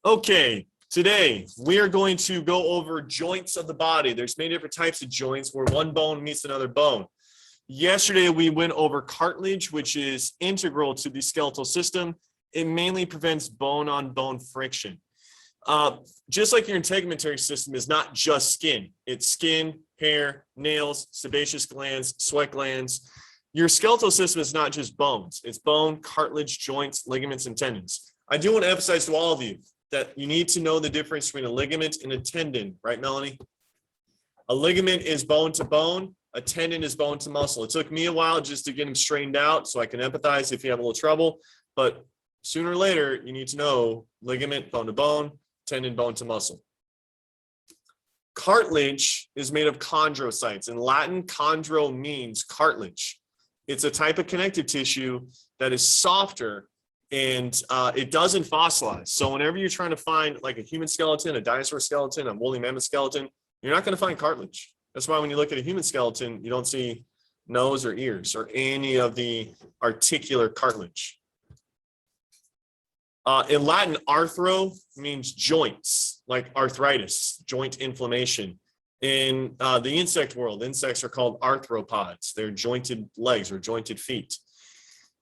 Okay, today we are going to go over joints of the body. There's many different types of joints where one bone meets another bone. Yesterday, we went over cartilage, which is integral to the skeletal system. It mainly prevents bone-on-bone friction. Just like your integumentary system is not just skin. It's skin, hair, nails, sebaceous glands, sweat glands. Your skeletal system is not just bones. It's bone, cartilage, joints, ligaments, and tendons. I do want to emphasize to all of you that you need to know the difference between a ligament and a tendon, right, Melanie? A ligament is bone to bone. A tendon is bone to muscle. It took me a while just to get them straightened out so I can empathize if you have a little trouble. But sooner or later, you need to know ligament, bone to bone, tendon, bone to muscle. Cartilage is made of chondrocytes. In Latin, chondro means cartilage. It's a type of connective tissue that is softer and it doesn't fossilize. So whenever you're trying to find like a human skeleton, a dinosaur skeleton, a woolly mammoth skeleton, you're not going to find cartilage. That's why when you look at a human skeleton, you don't see nose or ears or any of the articular cartilage. In Latin, arthro means joints, like arthritis, joint inflammation. In the insect world, insects are called arthropods. They're jointed legs or jointed feet.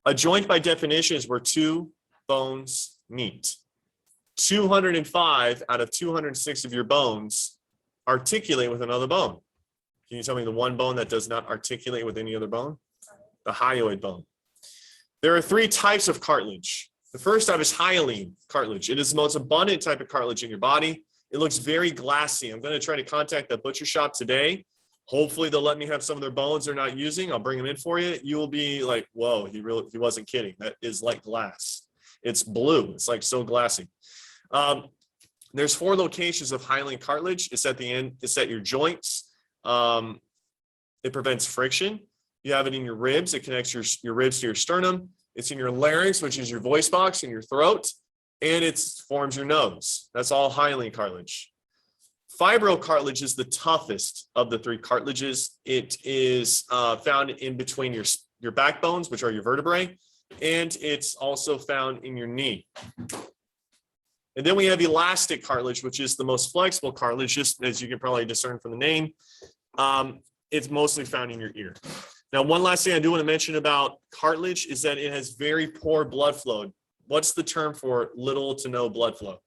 A joint by definition is where two bones meet. 205 out of 206 of your bones articulate with another bone. Can you tell me the one bone that does not articulate with any other bone? The hyoid bone. There are three types of cartilage. The first type is hyaline cartilage. It is the most abundant type of cartilage in your body. It looks very glassy. I'm going to try to contact the butcher shop today. Hopefully they'll let me have some of their bones they're not using. I'll bring them in for you. You will be like, whoa, he wasn't kidding. That is like glass. It's blue. It's like so glassy. There's 4 locations of hyaline cartilage. It's at the end. It's at your joints. It prevents friction. You have it in your ribs. It connects your ribs to your sternum. It's in your larynx, which is your voice box, in your throat, and it forms your nose. That's all hyaline cartilage. Fibril cartilage is the toughest of the 3 cartilages. It is found in between your backbones, which are your vertebrae, and it's also found in your knee. And then we have elastic cartilage, which is the most flexible cartilage, just as you can probably discern from the name. It's mostly found in your ear. Now, one last thing I do want to mention about cartilage is that it has very poor blood flow. What's the term for little to no blood flow?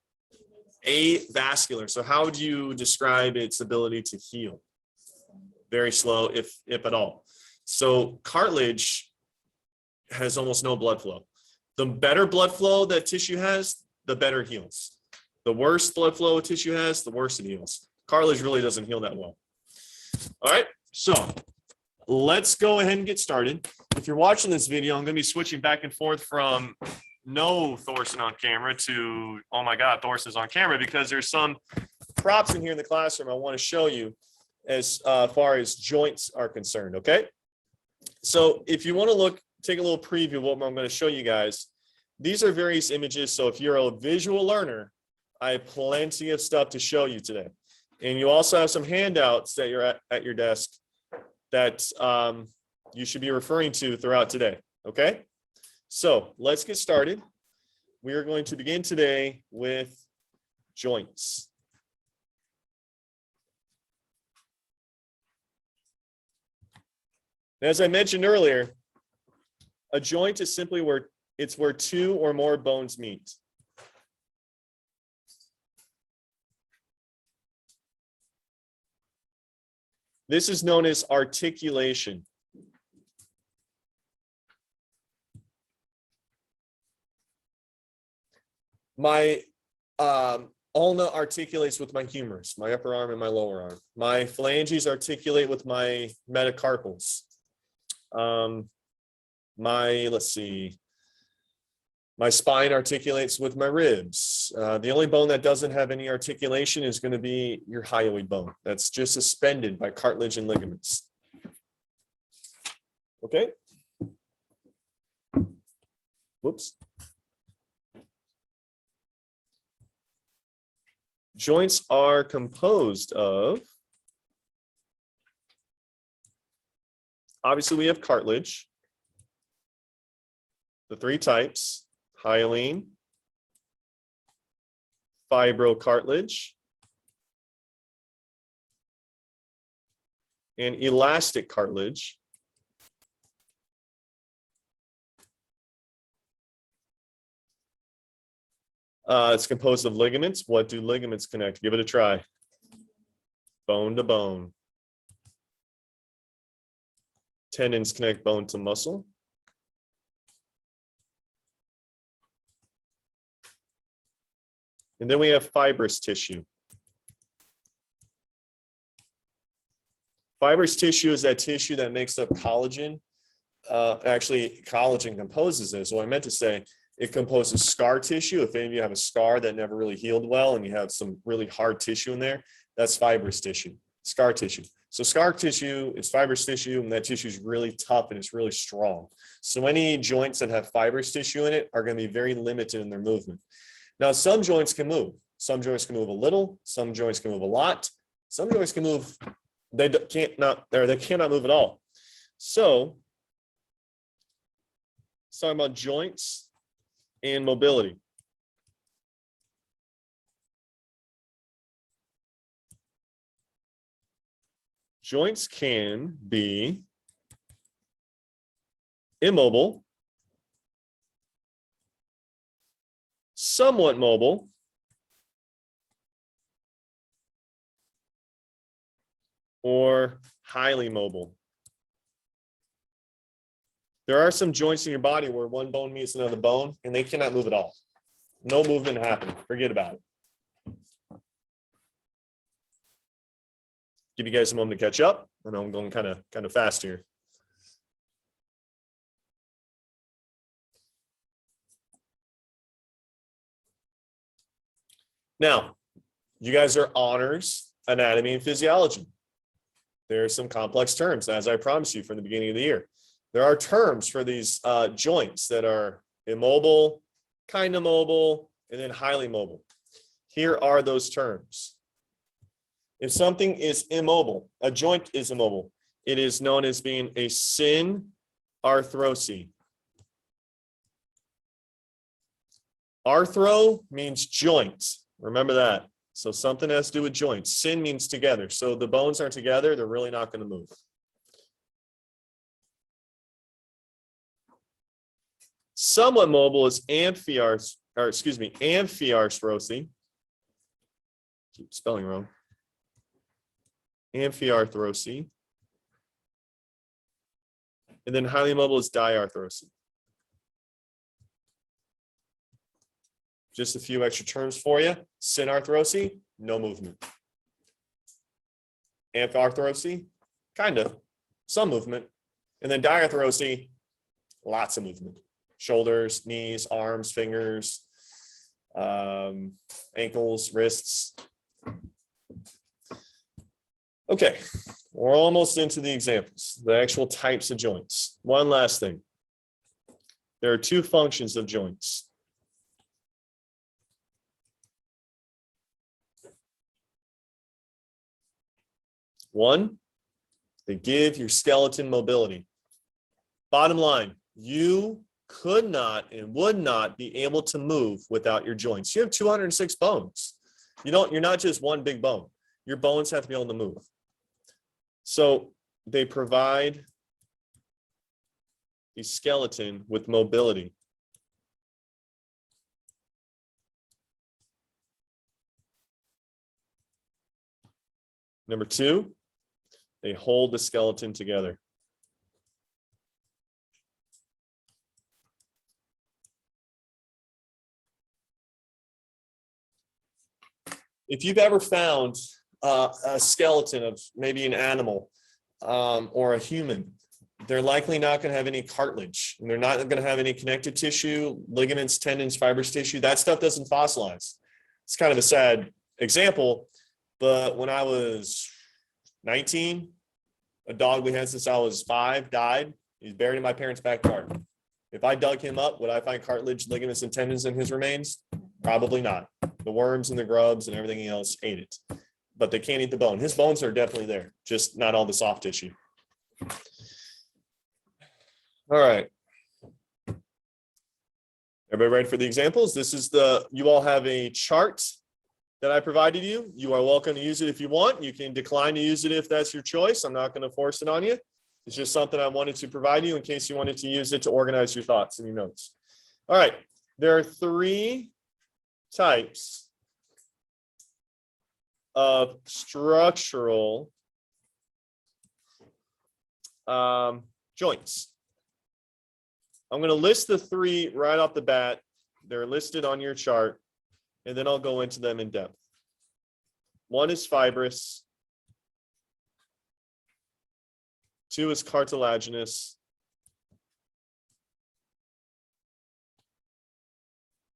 Avascular. So how would you describe its ability to heal? Very slow, if at all. So cartilage has almost no blood flow. The better blood flow that tissue has, the better it heals. The worse blood flow a tissue has, the worse it heals. Cartilage really doesn't heal that well. All right, so let's go ahead and get started. If you're watching this video, I'm going to be switching back and forth from no Thorson on camera to, oh my God, Thorson's on camera, because there's some props in here in the classroom I want to show you as far as joints are concerned, okay? So if you want to take a little preview of what I'm going to show you guys. These are various images, so if you're a visual learner, I have plenty of stuff to show you today. And you also have some handouts that you're at your desk that you should be referring to throughout today, okay? So let's get started. We are going to begin today with joints. As I mentioned earlier, a joint is simply where 2 or more bones meet. This is known as articulation. My ulna articulates with my humerus, my upper arm and my lower arm. My phalanges articulate with my metacarpals. My spine articulates with my ribs. The only bone that doesn't have any articulation is going to be your hyoid bone. That's just suspended by cartilage and ligaments. Okay. Whoops. Joints are composed of, obviously we have cartilage, the 3 types, hyaline, fibrocartilage, and elastic cartilage. It's composed of ligaments. What do ligaments connect? Give it a try. Bone to bone. Tendons connect bone to muscle. And then we have fibrous tissue. Fibrous tissue is that tissue that makes up collagen. Actually, collagen composes this. What I meant to say, it composes scar tissue. If any of you have a scar that never really healed well and you have some really hard tissue in there, that's fibrous tissue, scar tissue. So scar tissue is fibrous tissue, and that tissue is really tough and it's really strong. So any joints that have fibrous tissue in it are going to be very limited in their movement. Now, some joints can move. Some joints can move a little. Some joints can move a lot. Some joints can move. They cannot move at all. So, let's talk about joints and mobility. Joints can be immobile, somewhat mobile, or highly mobile. There are some joints in your body where one bone meets another bone and they cannot move at all. No movement happening. Forget about it. Give you guys a moment to catch up. I know I'm going kind of fast here. Now, you guys are honors anatomy and physiology. There are some complex terms, as I promised you from the beginning of the year. There are terms for these joints that are immobile, kind of mobile, and then highly mobile. Here are those terms. If something is immobile, a joint is immobile, it is known as being a synarthrosy. Arthro means joint. Remember that. So something has to do with joints. Syn means together. So the bones aren't together, they're really not going to move. Somewhat mobile is amphiarthrosy. Keep spelling wrong. Amphiarthrosy. And then highly mobile is diarthrosy. Just a few extra terms for you. Synarthrosy, no movement. Amphiarthrosy, kind of, some movement. And then diarthrosy, lots of movement. Shoulders, knees, arms, fingers, ankles, wrists. Okay, we're almost into the examples, the actual types of joints. One last thing. There are two functions of joints. One, they give your skeleton mobility. Bottom line, you could not and would not be able to move without your joints. You have 206 bones. You're not just one big bone. Your bones have to be able to move. So they provide the skeleton with mobility. Number two, they hold the skeleton together. If you've ever found a skeleton of maybe an animal or a human, they're likely not going to have any cartilage, and they're not going to have any connective tissue, ligaments, tendons, fibrous tissue. That stuff doesn't fossilize. It's kind of a sad example, but when I was 19, a dog we had since I was 5 died. He's buried in my parents' backyard. If I dug him up, would I find cartilage, ligaments, and tendons in his remains? Probably not. The worms and the grubs and everything else ate it, but they can't eat the bone. His bones are definitely there, just not all the soft tissue. All right. Everybody ready for the examples? You all have a chart that I provided you. You are welcome to use it if you want. You can decline to use it if that's your choice. I'm not going to force it on you. It's just something I wanted to provide you in case you wanted to use it to organize your thoughts and your notes. All right. There are 3 types of structural joints. I'm going to list the 3 right off the bat. They're listed on your chart, and then I'll go into them in depth. One is fibrous. 2 is cartilaginous.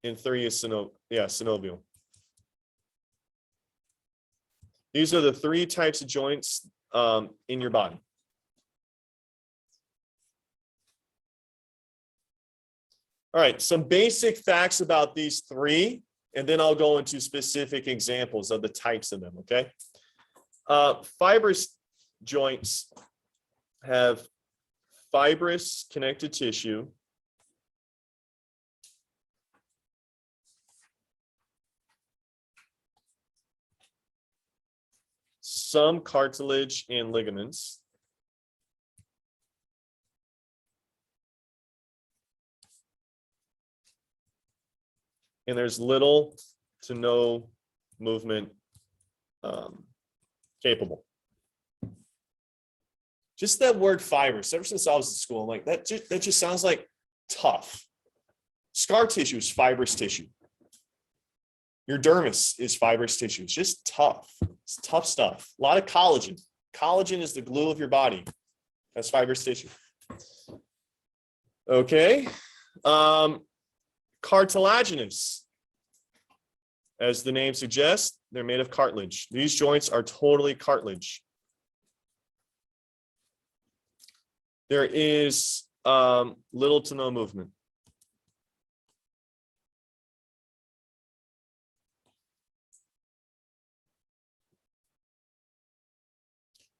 And 3 is synovial. These are the 3 types of joints in your body. All right, some basic facts about these 3, and then I'll go into specific examples of the types of them, okay? Fibrous joints have fibrous connective tissue some cartilage and ligaments. And there's little to no movement capable. Just that word fibrous, ever since I was in school, I'm like, that just sounds like tough. Scar tissue is fibrous tissue. Your dermis is fibrous tissue. It's just tough. It's tough stuff. A lot of collagen. Collagen is the glue of your body. That's fibrous tissue. Okay. Cartilaginous. As the name suggests, they're made of cartilage. These joints are totally cartilage. There is little to no movement.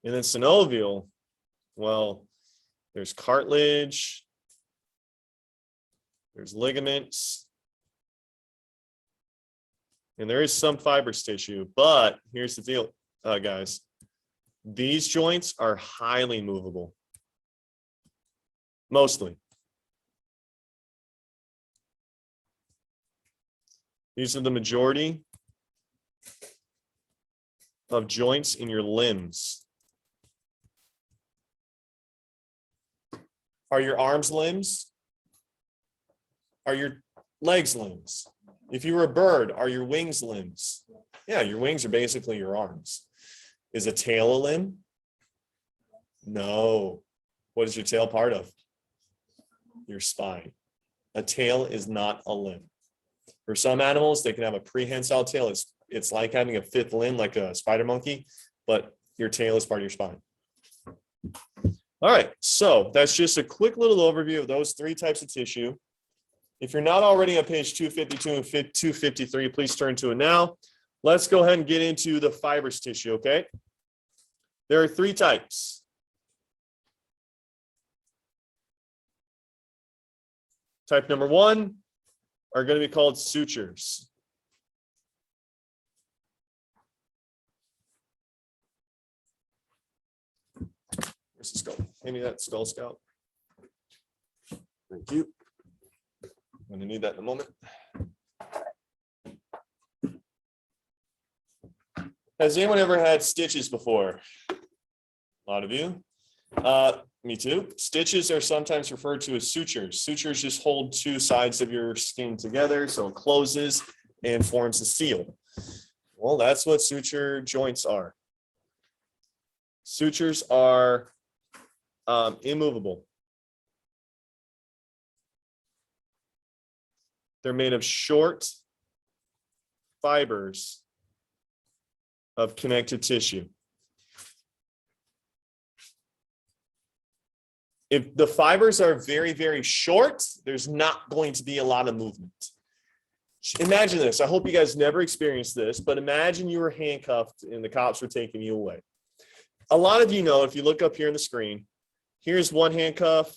And then synovial, well, there's cartilage, there's ligaments, and there is some fibrous tissue. But here's the deal, guys. These joints are highly movable. Mostly. These are the majority of joints in your limbs. Are your arms limbs? Are your legs limbs? If you were a bird, are your wings limbs? Yeah, your wings are basically your arms. Is a tail a limb? No. What is your tail part of? Your spine. A tail is not a limb. For some animals, they can have a prehensile tail. It's like having a 5th limb, like a spider monkey, but your tail is part of your spine. All right, so that's just a quick little overview of those 3 types of tissue. If you're not already on page 252 and 253, please turn to it now. Let's go ahead and get into the fibrous tissue, okay? There are 3 types. Type number 1 are going to be called sutures. Where's the skull? Give me that skull scout. Thank you. I'm going to need that in a moment. Has anyone ever had stitches before? A lot of you. Me too. Stitches are sometimes referred to as sutures. Sutures just hold 2 sides of your skin together so it closes and forms a seal. Well, that's what suture joints are. Sutures are immovable. They're made of short fibers of connective tissue. If the fibers are very, very short, there's not going to be a lot of movement. Imagine this. I hope you guys never experienced this, but imagine you were handcuffed and the cops were taking you away. A lot of you know, if you look up here on the screen, here's one handcuff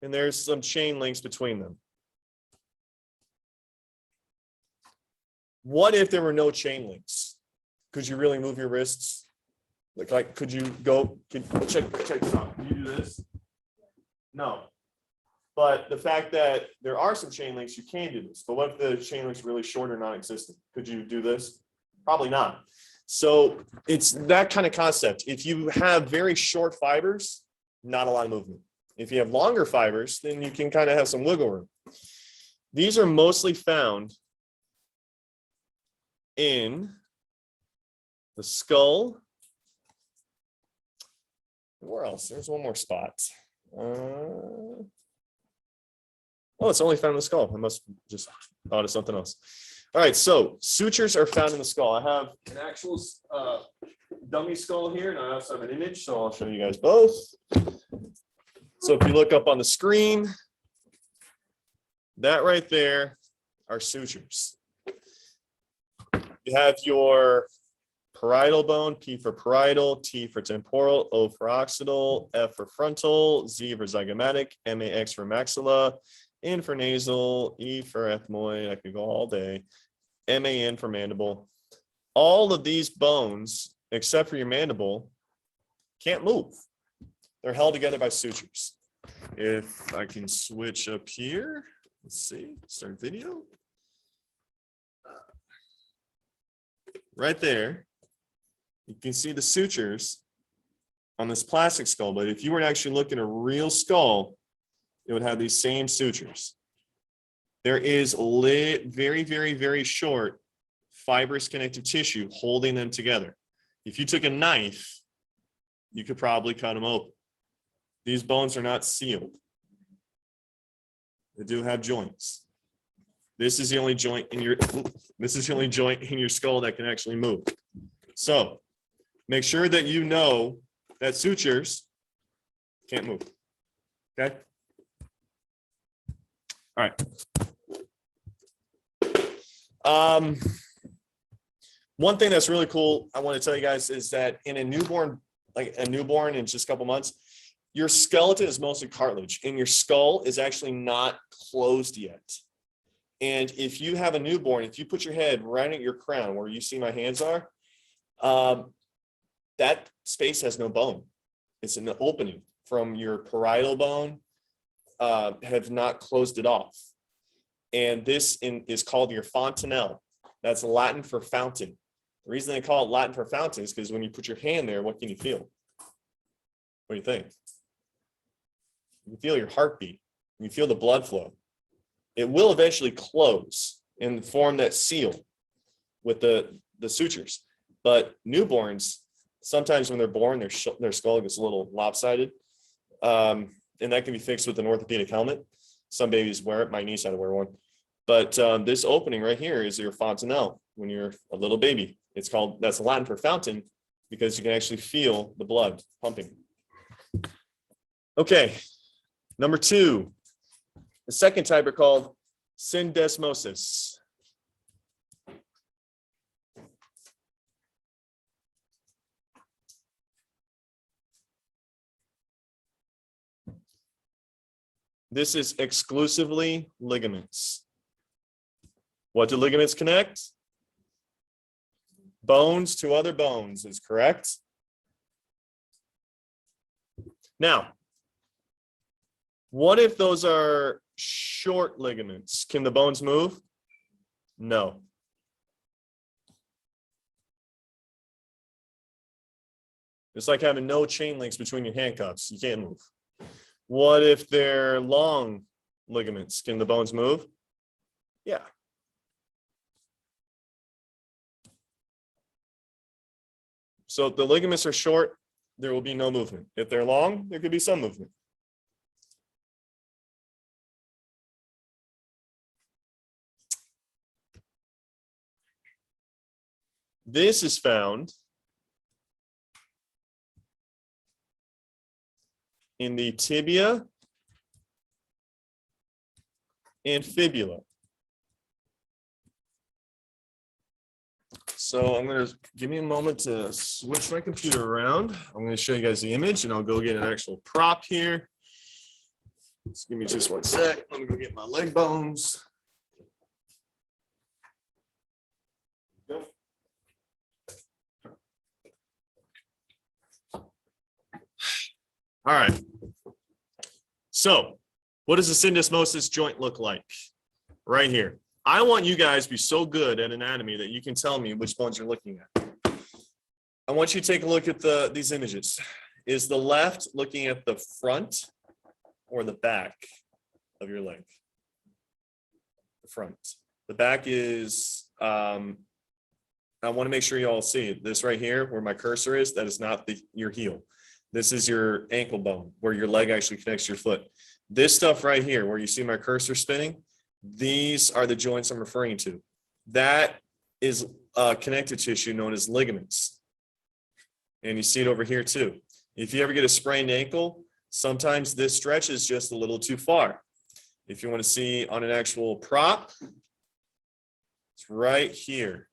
and there's some chain links between them. What if there were no chain links? Could you really move your wrists? Like could you go, check this out. Can you do this? No. But the fact that there are some chain links, you can do this. But what if the chain link's really short or non-existent? Could you do this? Probably not. So it's that kind of concept. If you have very short fibers, not a lot of movement. If you have longer fibers, then you can kind of have some wiggle room. These are mostly found in the skull. Where else? There's one more spot. Oh, it's only found in the skull. I must just thought of something else. All right, so sutures are found in the skull. I have an actual dummy skull here, and I also have an image, so I'll show you guys both. So if you look up on the screen, that right there are sutures. You have your parietal bone, P for parietal, T for temporal, O for occipital, F for frontal, Z for zygomatic, MAX for maxilla, N for nasal, E for ethmoid, I could go all day, MAN for mandible. All of these bones, except for your mandible, can't move. They're held together by sutures. If I can switch up here, let's see, start video. Right there, you can see the sutures on this plastic skull, but if you were to actually look at a real skull, it would have these same sutures. There is very, very, very short fibrous connective tissue holding them together. If you took a knife, you could probably cut them open. These bones are not sealed. They do have joints. This is the only joint in your skull that can actually move. So make sure that you know that sutures can't move. Okay? All right. One thing that's really cool I want to tell you guys is that in a newborn, in just a couple months, your skeleton is mostly cartilage and your skull is actually not closed yet. And if you have a newborn, if you put your head right at your crown where you see my hands are, that space has no bone. It's an opening from your parietal bone, have not closed it off. And this is called your fontanelle. That's Latin for fountain. The reason they call it Latin for fountain is because when you put your hand there, what can you feel? What do you think? You can feel your heartbeat. You feel the blood flow. It will eventually close and form that seal with the sutures. But newborns, sometimes when they're born, their skull gets a little lopsided. And that can be fixed with an orthopedic helmet. Some babies wear it. My niece had to wear one. But this opening right here is your fontanelle when you're a little baby. That's Latin for fountain because you can actually feel the blood pumping. Okay, number 2. The second type are called syndesmosis. This is exclusively ligaments. What do ligaments connect? Bones to other bones is correct. Now, what if those are short ligaments? Can the bones move? No. It's like having no chain links between your handcuffs. You can't move. What if they're long ligaments? Can the bones move? Yeah. So if the ligaments are short, there will be no movement. If they're long, there could be some movement. This is found in the tibia and fibula. So I'm going to give me a moment to switch my computer around. I'm going to show you guys the image and I'll go get an actual prop here. Just give me just one sec. I'm going to go get my leg bones. All right. So what does a syndesmosis joint look like? Right here. I want you guys to be so good at anatomy that you can tell me which bones you're looking at. I want you to take a look at these images. Is the left looking at the front or the back of your leg? The front. The back is, I want to make sure you all see it. This right here where my cursor is, that is not your heel. This is your ankle bone where your leg actually connects to your foot. This stuff right here where you see my cursor spinning, these are the joints I'm referring to. That is connective tissue known as ligaments. And you see it over here too. If you ever get a sprained ankle, sometimes this stretch is just a little too far. If you want to see on an actual prop, it's right here.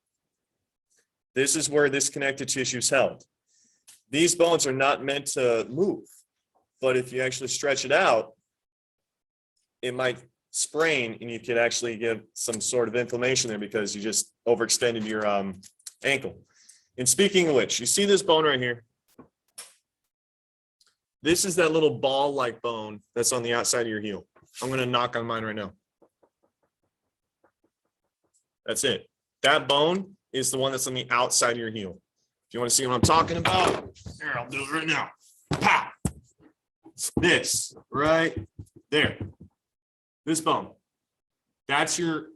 This is where this connective tissue is held. These bones are not meant to move, but if you actually stretch it out, it might sprain and you could actually get some sort of inflammation there because you just overextended your ankle. And speaking of which, you see this bone right here? This is that little ball-like bone that's on the outside of your heel. I'm going to knock on mine right now. That's it. That bone is the one that's on the outside of your heel. If you want to see what I'm talking about, here, I'll do it right now. Pow! This right there. This bone. That's your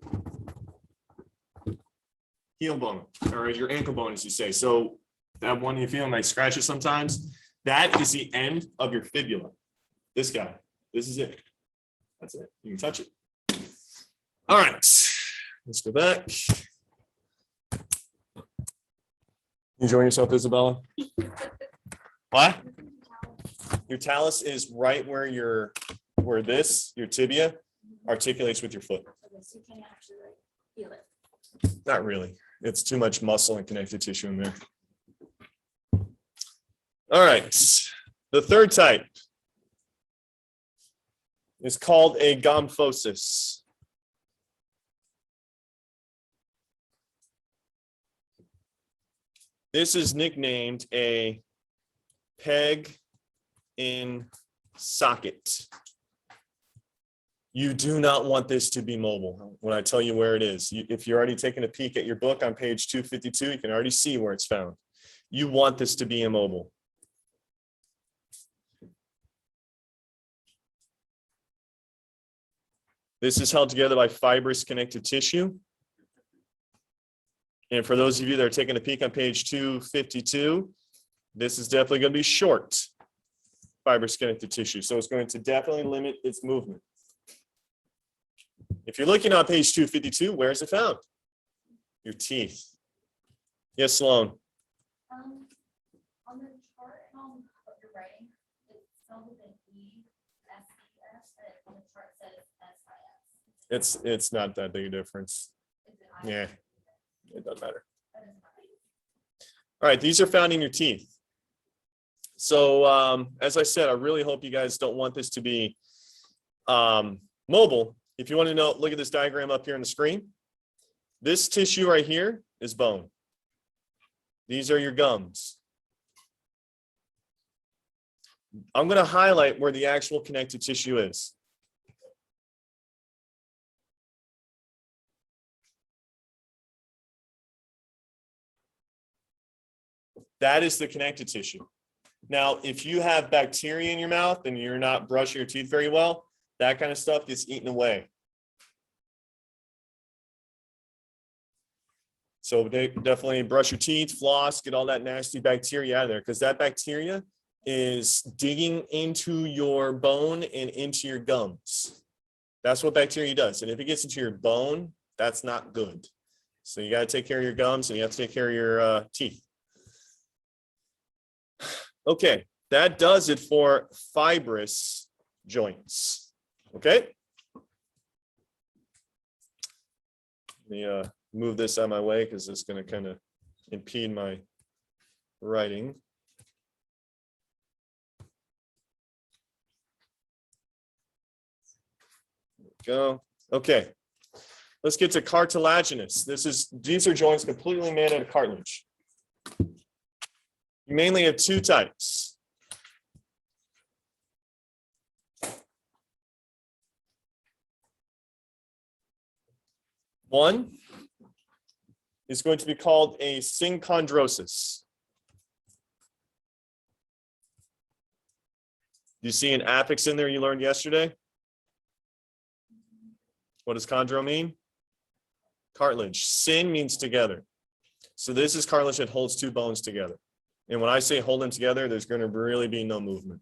heel bone, or your ankle bone, as you say. So that one you feel like scratches sometimes, that is the end of your fibula. This guy. This is it. That's it. You can touch it. All right. Let's go back. You enjoying yourself, Isabella? What? Your talus is right where your tibia articulates with your foot. So you can't actually feel it. Not really. It's too much muscle and connective tissue in there. All right. The third type is called a Gomphosis. This is nicknamed a peg in socket. You do not want this to be mobile when I tell you where it is. If you're already taking a peek at your book on page 252, you can already see where it's found. You want this to be immobile. This is held together by fibrous connective tissue. And for those of you that are taking a peek on page 252, this is definitely going to be short fibrous connective tissue. So it's going to definitely limit its movement. If you're looking on page 252, where is it found? Your teeth. Yes, Sloan. On the chart what you're writing, it's spelled with an E-S-E-S, and on the chart says S-I-S. It's not that big a difference. Yeah, it doesn't matter. All right, these are found in your teeth. So as I said, I really hope you guys don't want this to be mobile. If you want to know, look at this diagram up here on the screen. This tissue right here is bone. These are your gums. I'm going to highlight where the actual connective tissue is. That is the connective tissue. Now, if you have bacteria in your mouth and you're not brushing your teeth very well, that kind of stuff gets eaten away. So definitely brush your teeth, floss, get all that nasty bacteria out of there, because that bacteria is digging into your bone and into your gums. That's what bacteria does. And if it gets into your bone, that's not good. So you got to take care of your gums and you have to take care of your teeth. Okay, that does it for fibrous joints. Okay. Let me move this out of my way because it's going to kind of impede my writing. There we go. Okay. Let's get to cartilaginous. These are joints completely made out of cartilage. You mainly have two types. One is going to be called a synchondrosis. You see an affix in there you learned yesterday? What does chondro mean? Cartilage. Syn means together. So this is cartilage that holds two bones together. And when I say hold them together, there's going to really be no movement.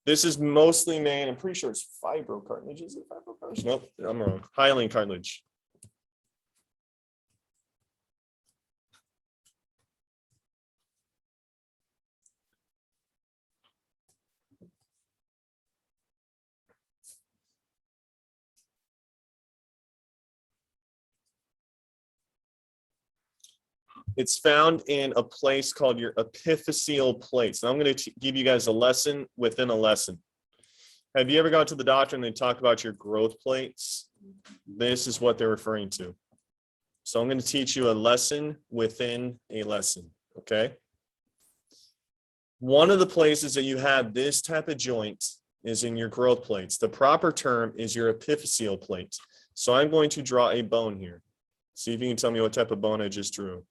This is mostly made, I'm pretty sure it's fibro cartilage. Is it fibro cartilage? Nope, I'm wrong. Hyaline cartilage. It's found in a place called your epiphyseal plates. And I'm going to give you guys a lesson within a lesson. Have you ever gone to the doctor and they talk about your growth plates? This is what they're referring to. So I'm going to teach you a lesson within a lesson, okay? One of the places that you have this type of joint is in your growth plates. The proper term is your epiphyseal plate. So I'm going to draw a bone here. See if you can tell me what type of bone I just drew.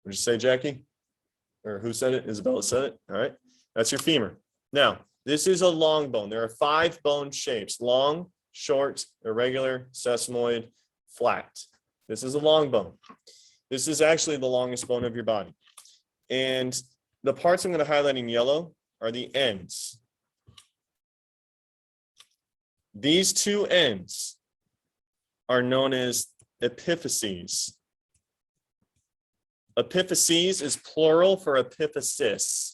What did you say, Jackie? Or who said it? Isabella said it. All right. That's your femur. Now, this is a long bone. There are 5 bone shapes: long, short, irregular, sesamoid, flat. This is a long bone. This is actually the longest bone of your body. And the parts I'm going to highlight in yellow are the ends. These 2 ends are known as epiphyses. Epiphyses is plural for epiphysis.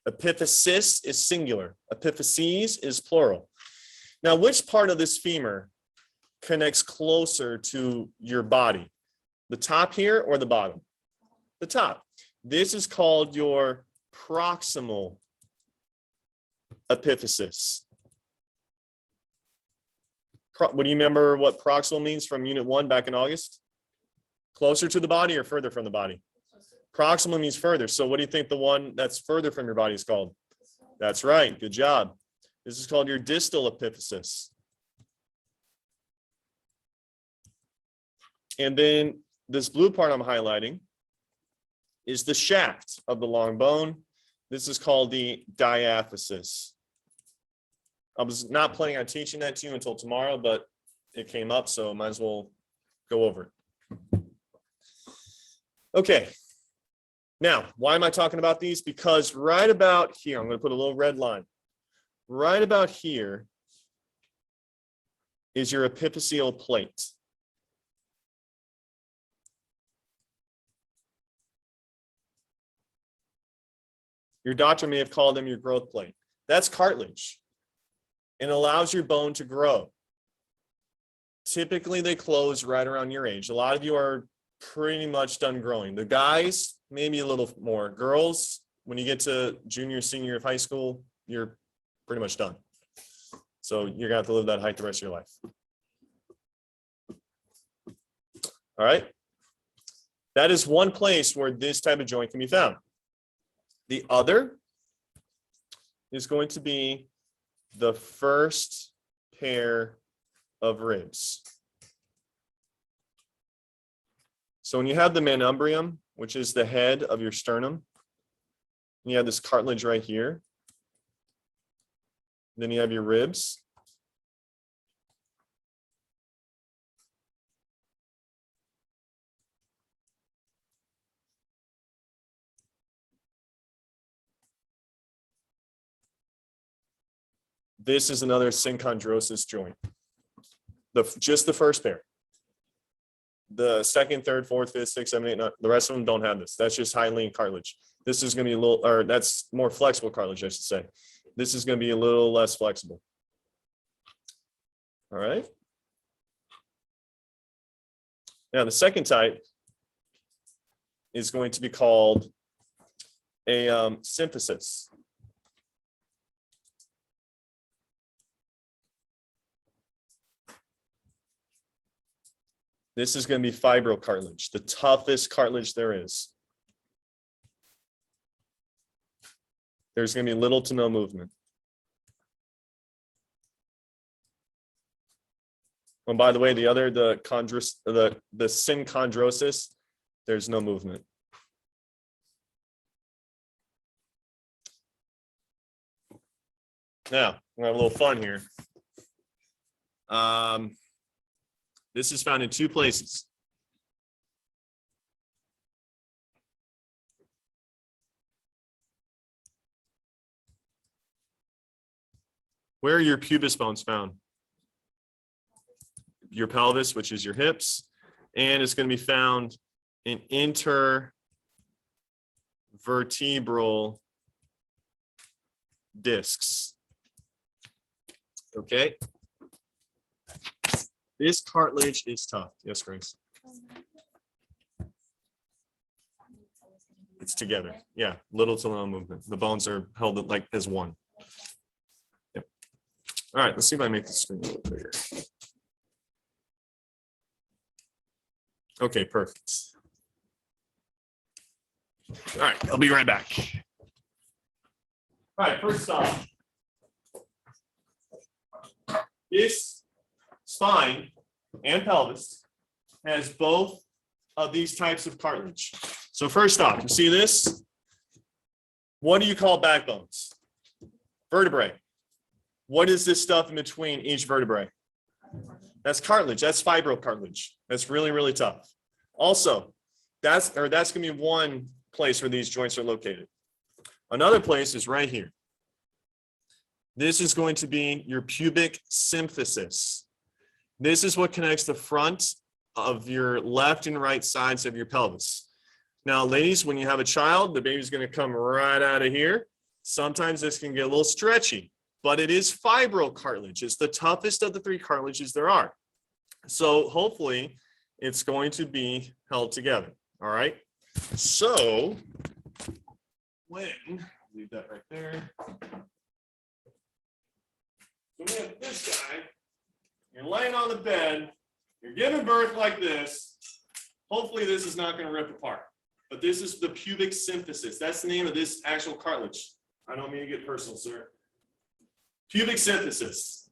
Epiphysis is singular. Epiphyses is plural. Now, which part of this femur connects closer to your body? The top here or the bottom? The top. This is called your proximal epiphysis. What do you remember what proximal means from Unit 1 back in August? Closer to the body or further from the body? Proximal means further. So what do you think the one that's further from your body is called? That's right. Good job. This is called your distal epiphysis. And then this blue part I'm highlighting is the shaft of the long bone. This is called the diaphysis. I was not planning on teaching that to you until tomorrow, but it came up, so I might as well go over it. Okay. Now, why am I talking about these? Because right about here, I'm going to put a little red line. Right about here is your epiphyseal plate. Your doctor may have called them your growth plate. That's cartilage. It allows your bone to grow. Typically, they close right around your age. A lot of you are pretty much done growing. The guys, maybe a little more. Girls, when you get to junior, senior year of high school, you're pretty much done. So you're gonna have to live that height the rest of your life. All right. That is one place where this type of joint can be found. The other is going to be the first pair of ribs. So when you have the manubrium, which is the head of your sternum, you have this cartilage right here. Then you have your ribs. This is another synchondrosis joint. Just the first pair. The second, third, fourth, fifth, sixth, seven, eight, nine, the rest of them don't have this. That's just hyaline cartilage. This is going to be a little, or that's more flexible cartilage, I should say. This is going to be a little less flexible. All right. Now, the second type is going to be called a symphysis. This is going to be fibril cartilage, the toughest cartilage there is. There's going to be little to no movement. And by the way, the synchondrosis, there's no movement. Now, we're gonna have a little fun here. This is found in two places. Where are your pubis bones found? Your pelvis, which is your hips, and it's going to be found in intervertebral discs. Okay. This cartilage is tough. Yes, Grace. It's together. Yeah, little to no movement. The bones are held like as one. Yep. All right, let's see if I make the screen a little bigger. Okay, perfect. All right, I'll be right back. All right, first off, this spine and pelvis has both of these types of cartilage. So first off, you see this? What do you call backbones? Vertebrae. What is this stuff in between each vertebrae? That's cartilage. That's fibril cartilage. That's really, really tough. Also, that's going to be one place where these joints are located. Another place is right here. This is going to be your pubic symphysis. This is what connects the front of your left and right sides of your pelvis. Now, ladies, when you have a child, the baby's going to come right out of here. Sometimes this can get a little stretchy, but it is fibril cartilage. It's the toughest of the three cartilages there are. So hopefully it's going to be held together. All right. So when, leave that right there. So we have this guy, you're laying on the bed, you're giving birth like this. Hopefully this is not going to rip apart. But this is the pubic symphysis. That's the name of this actual cartilage. I don't mean to get personal, sir. Pubic symphysis.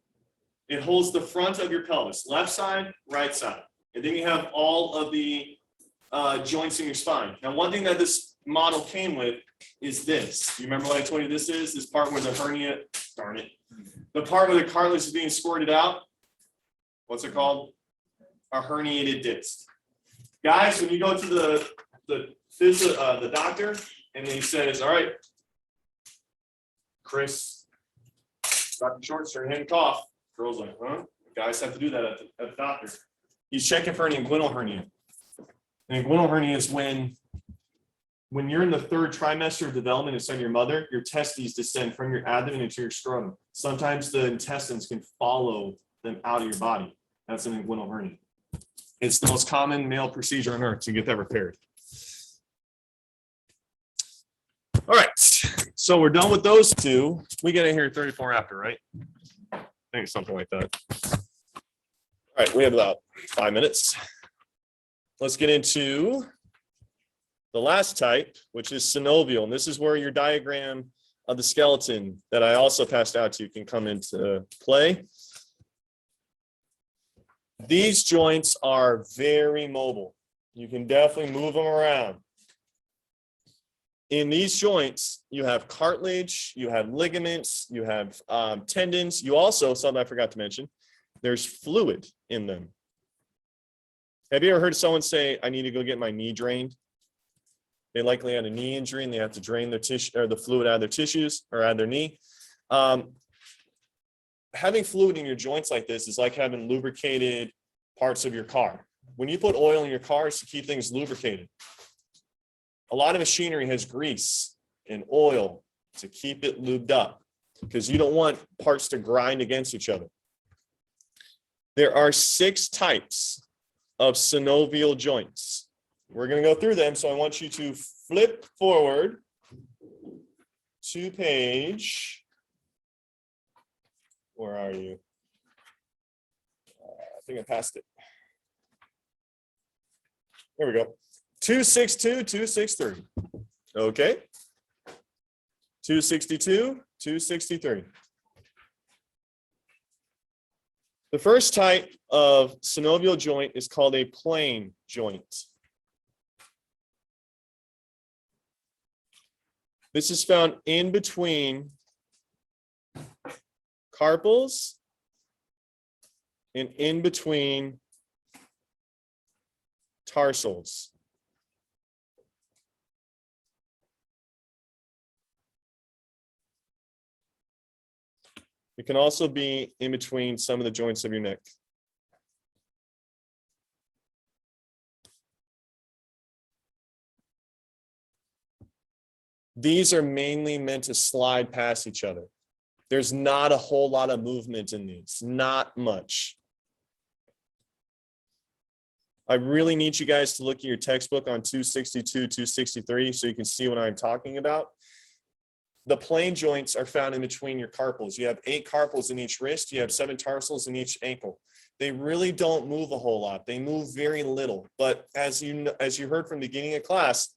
It holds the front of your pelvis, left side, right side. And then you have all of the joints in your spine. Now, one thing that this model came with is this. You remember what I told you this is? This part where the hernia, darn it. The part where the cartilage is being squirted out. What's it called? A herniated disc. Guys, when you go to the doctor and he says, all right, Chris, Dr. Short, start hand cough. Girl's like, huh? Guys have to do that at the doctor. He's checking for an inguinal hernia. An inguinal hernia is when you're in the third trimester of development inside your mother, your testes descend from your abdomen into your scrotum. Sometimes the intestines can follow them out of your body. That's an inguinal hernia. It's the most common male procedure on earth to get that repaired. All right, so we're done with those two. We get in here 34 after, right? I think something like that. All right, we have about 5 minutes. Let's get into the last type, which is synovial. And this is where your diagram of the skeleton that I also passed out to you can come into play. These joints are very mobile. You can definitely move them around. In these joints, you have cartilage, you have ligaments, you have tendons. You also, something I forgot to mention, there's fluid in them. Have you ever heard someone say, I need to go get my knee drained? They likely had a knee injury and they have to drain their tissue or the fluid out of their tissues or out of their knee. Having fluid in your joints like this is like having lubricated parts of your car. When you put oil in your car, it's to keep things lubricated. A lot of machinery has grease and oil to keep it lubed up because you don't want parts to grind against each other. There are 6 types of synovial joints. We're going to go through them, so I want you to flip forward to page, where are you? I think I passed it. There we go. 262, 263. Okay. 262, 263. The first type of synovial joint is called a plane joint. This is found in between carpals and in between tarsals. It can also be in between some of the joints of your neck. These are mainly meant to slide past each other. There's not a whole lot of movement in these, not much. I really need you guys to look at your textbook on 262, 263 so you can see what I'm talking about. The plane joints are found in between your carpals. You have 8 carpals in each wrist. You have 7 tarsals in each ankle. They really don't move a whole lot. They move very little. But as you heard from the beginning of class,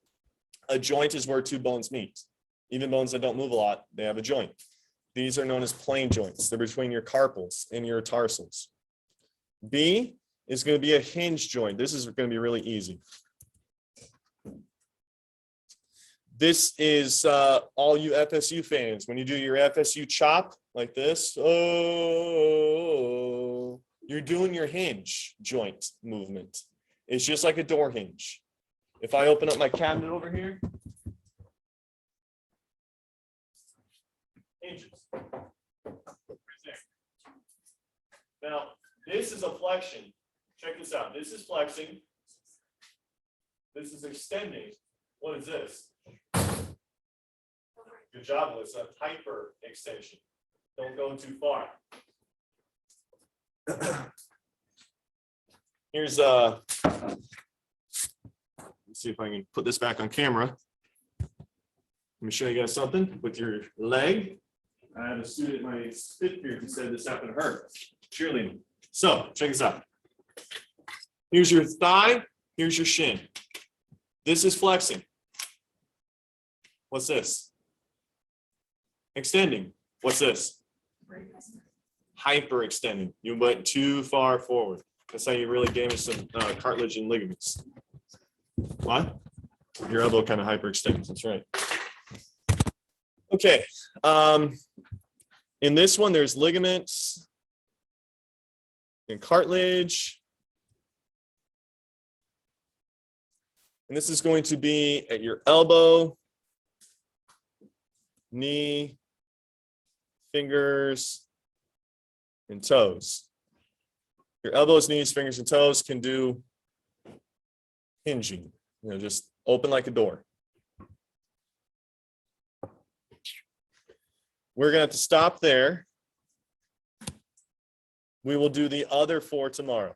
a joint is where 2 bones meet. Even bones that don't move a lot, they have a joint. These are known as plane joints. They're between your carpals and your tarsals. B is going to be a hinge joint. This is going to be really easy. This is all you FSU fans. When you do your FSU chop like this, oh, you're doing your hinge joint movement. It's just like a door hinge. If I open up my cabinet over here, hinges. Right there. Now, this is a flexion. Check this out. This is flexing. This is extending. What is this? Good job, Melissa. Hyper extension. Don't go too far. Here's let's see if I can put this back on camera. Let me show you guys something with your leg. I had a student in my fifth period who said this happened to her. Cheerleading. So check this out. Here's your thigh. Here's your shin. This is flexing. What's this? Extending. What's this? Hyperextending. You went too far forward. That's how you really damage some cartilage and ligaments. What? Your elbow kind of hyperextends. That's right. Okay. In this one, there's ligaments and cartilage. And this is going to be at your elbow, knee, fingers, and toes. Your elbows, knees, fingers, and toes can do hinging. Just open like a door. We're going to have to stop there. We will do the other 4 tomorrow.